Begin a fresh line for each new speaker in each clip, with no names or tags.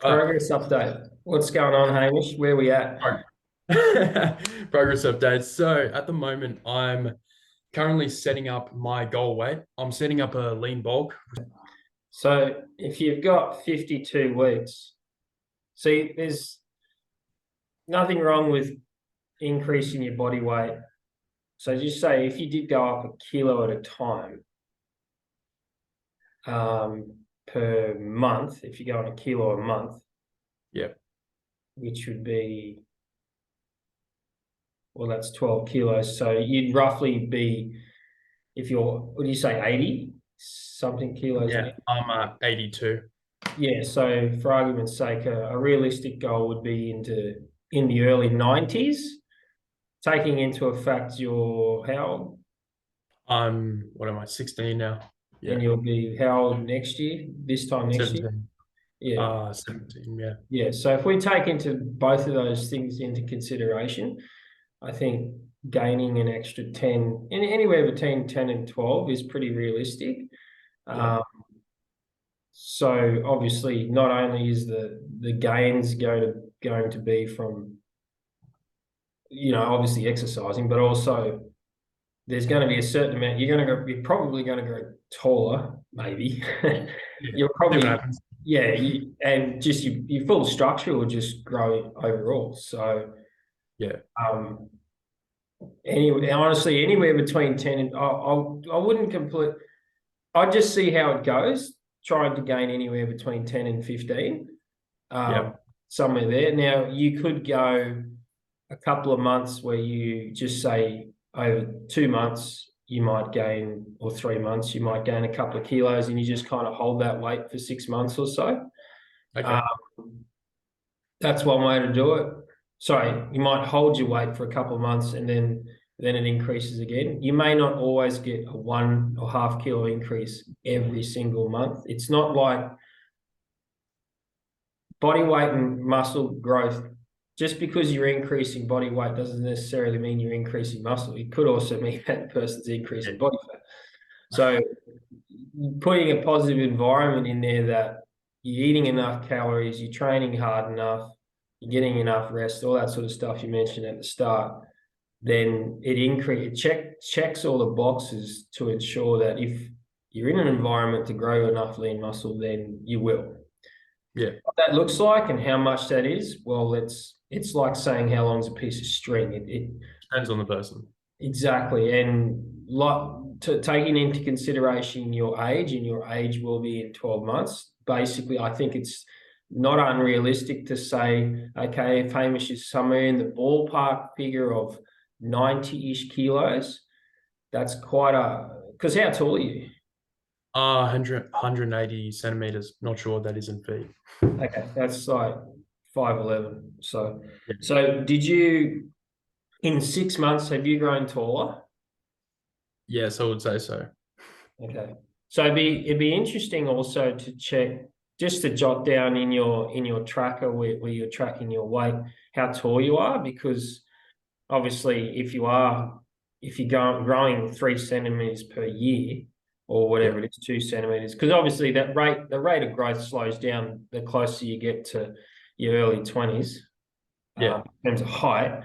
Ah,
Progress update. What's going on, Hamish? Where we at?
prog- progress updates. So at the moment, I'm currently setting up my goal weight. I'm setting up a lean bulk.
So, if you've got 52 weeks, see, there's nothing wrong with increasing your body weight. So, just say if you did go up a kilo at a time per month, if you go on a kilo a month,
Yeah.
which would be, well, that's 12 kilos. So, you'd roughly be, if you're, what do you say, 80 something kilos?
Yeah. I'm 82.
Yeah, so for argument's sake, a realistic goal would be in the early 90s, taking into effect your how old,
What am I, 16 now? Yeah.
and you'll be how old next year, this time next year?
17.
Yeah.
17. Yeah.
Yeah. So if we take into both of those things into consideration, I think gaining an extra 10, anywhere between 10 and 12 is pretty realistic.
Yeah.
Um, so obviously not only is the gains going to be from obviously exercising, but also there's going to be a certain amount. You're probably going to go taller, maybe.
Yeah.
You're
See what
probably,
happens.
yeah, and just your full structure will just grow overall. So,
Yeah.
um, honestly, anywhere between 10 and I wouldn't complete. I'd just see how it goes. Trying to gain anywhere between 10 and 15,
Yeah.
um, somewhere there. Now you could go a couple of months where you just say over 2 months you might gain, or 3 months you might gain a couple of kilos, and you just kind of hold that weight for 6 months or so.
Okay.
Um, that's one way to do it. Sorry, you might hold your weight for a couple of months and then it increases again. You may not always get a 1.5 kilo increase every single month. It's not like body weight and muscle growth. Just because you're increasing body weight doesn't necessarily mean you're increasing muscle. It could also mean that person's
Yeah.
increasing body fat. So putting a positive environment in there, that you're eating enough calories, you're training hard enough, you're getting enough rest, all that sort of stuff you mentioned at the start, then it checks all the boxes to ensure that if you're in an environment to grow enough lean muscle, then you will.
Yeah.
What that looks like and how much that is, well, it's like saying how long's a piece of string. It
Depends on the person.
exactly, and like taking into consideration your age, and your age will be in 12 months. Basically, I think it's not unrealistic to say, okay, if Hamish is somewhere in the ballpark figure of 90-ish kilos, that's quite a, because how tall are you?
180 centimeters. Not sure what that is in feet.
Okay, that's like 5'11". So,
Yeah.
so did you, in 6 months, have you grown taller?
Yes, I would say so.
Okay. So it'd be interesting also to check, just to jot down in your tracker where you're tracking your weight, how tall you are, because obviously if you're growing 3 centimeters per year, or
Yeah.
whatever it is, 2 centimeters, because obviously the rate of growth slows down the closer you get to your early 20s,
Yeah.
in terms of height.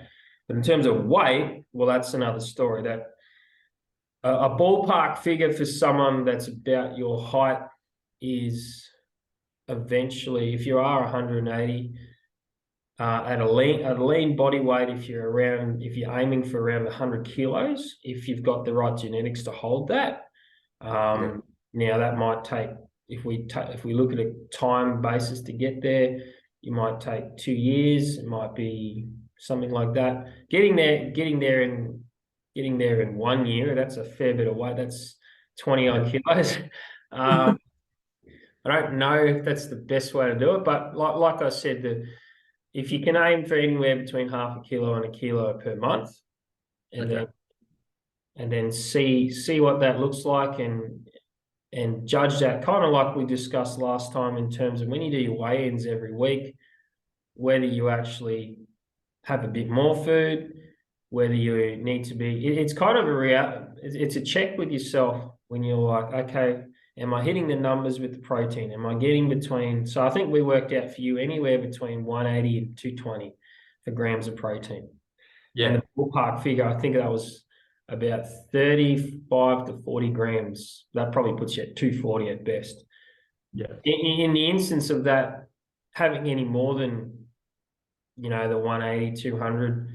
But in terms of weight, well, that's another story. That a ballpark figure for someone that's about your height is, eventually, if you are 180, at a lean body weight, if you're aiming for around 100 kilos, if you've got the right genetics to hold that.
Yeah.
Now that might take, if we look at a time basis to get there, you might take 2 years. It might be something like that. Getting there in 1 year, that's a fair bit of weight. That's 20
Yeah.
odd kilos. Um, I don't know if that's the best way to do it, but like I said, if you can aim for anywhere between half a kilo and a kilo per month, and then
Okay.
see what that looks like, and judge that, kind of like we discussed last time, in terms of when you do your weigh-ins every week, whether you actually have a bit more food, whether you need to be. It's kind of it's a check with yourself when you're like, okay, Am I hitting the numbers with the protein? Am I getting between? So I think we worked out for you anywhere between 180 and 220 for grams of protein. And
Yeah.
the ballpark figure, I think that was about 35 to 40 grams. That probably puts you at 240 at best.
Yeah.
In the instance of that, having any more than, the 180, 200,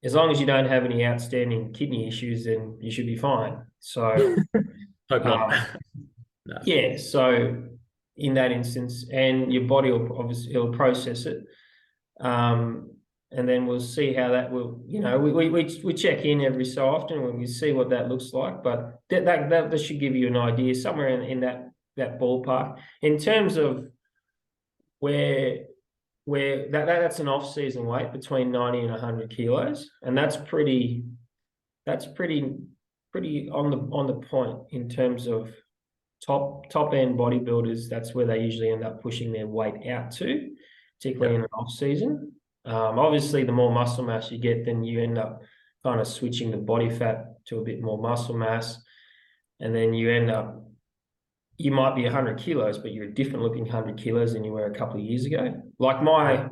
as long as you don't have any outstanding kidney issues, then you should be fine. So,
Hope not.
um,
No.
yeah, so in that instance, and your body will obviously it'll process it. And then we'll see how that will, we check in every so often when we see what that looks like. But that should give you an idea somewhere in that ballpark. In terms of where that's an off-season weight between 90 and 100 kilos, and that's pretty on the point in terms of top end bodybuilders. That's where they usually end up pushing their weight out to, particularly in an off season. Obviously, the more muscle mass you get, then you end up kind of switching the body fat to a bit more muscle mass, and then you might be 100 kilos, but you're a different looking 100 kilos than you were a couple of years ago. Like my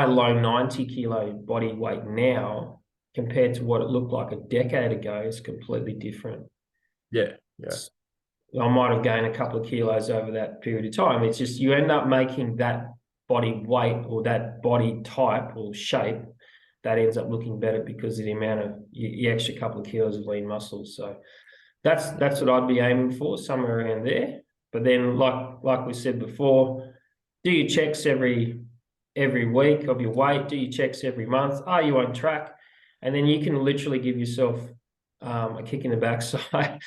low 90 kilo body weight now compared to what it looked like a decade ago is completely different.
Yeah. Yeah.
I might have gained a couple of kilos over that period of time. It's just you end up making that body weight or that body type or shape that ends up looking better because of the amount of the extra couple of kilos of lean muscles. So that's what I'd be aiming for, somewhere around there. But then, like we said before, do your checks every week of your weight. Do your checks every month. Are you on track? And then you can literally give yourself a kick in the backside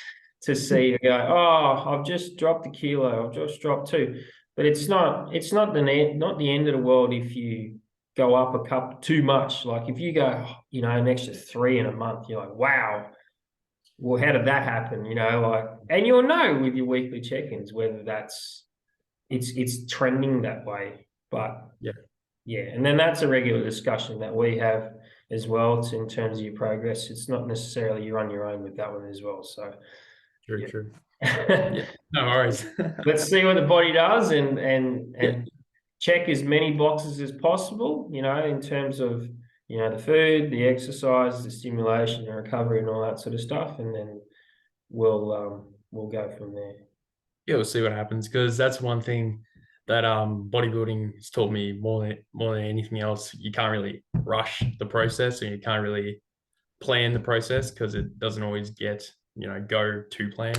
to see you go, oh, I've just dropped a kilo, I've just dropped 2. But it's not the end of the world if you go up a cup too much. Like if you go, an extra 3 in a month, you're like, wow, well, how did that happen? And you'll know with your weekly check-ins whether it's trending that way. But yeah, and then that's a regular discussion that we have as well. It's in terms of your progress. It's not necessarily you're on your own with that one as well. So
True. Yeah. No worries.
let's see what the body does and check as many boxes as possible, in terms of, the food, the exercise, the stimulation, the recovery and all that sort of stuff. And then we'll go from there.
Yeah, we'll see what happens, because that's one thing that bodybuilding has taught me more than anything else. You can't really rush the process, and you can't really plan the process because it doesn't always get go to plan.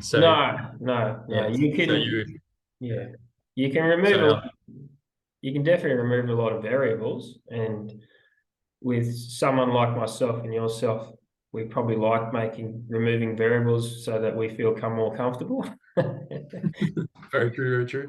So
No.
yeah,
You can you can remove you can definitely remove a lot of variables. And with someone like myself and yourself, we probably like removing variables so that we feel more comfortable.
very true, very true.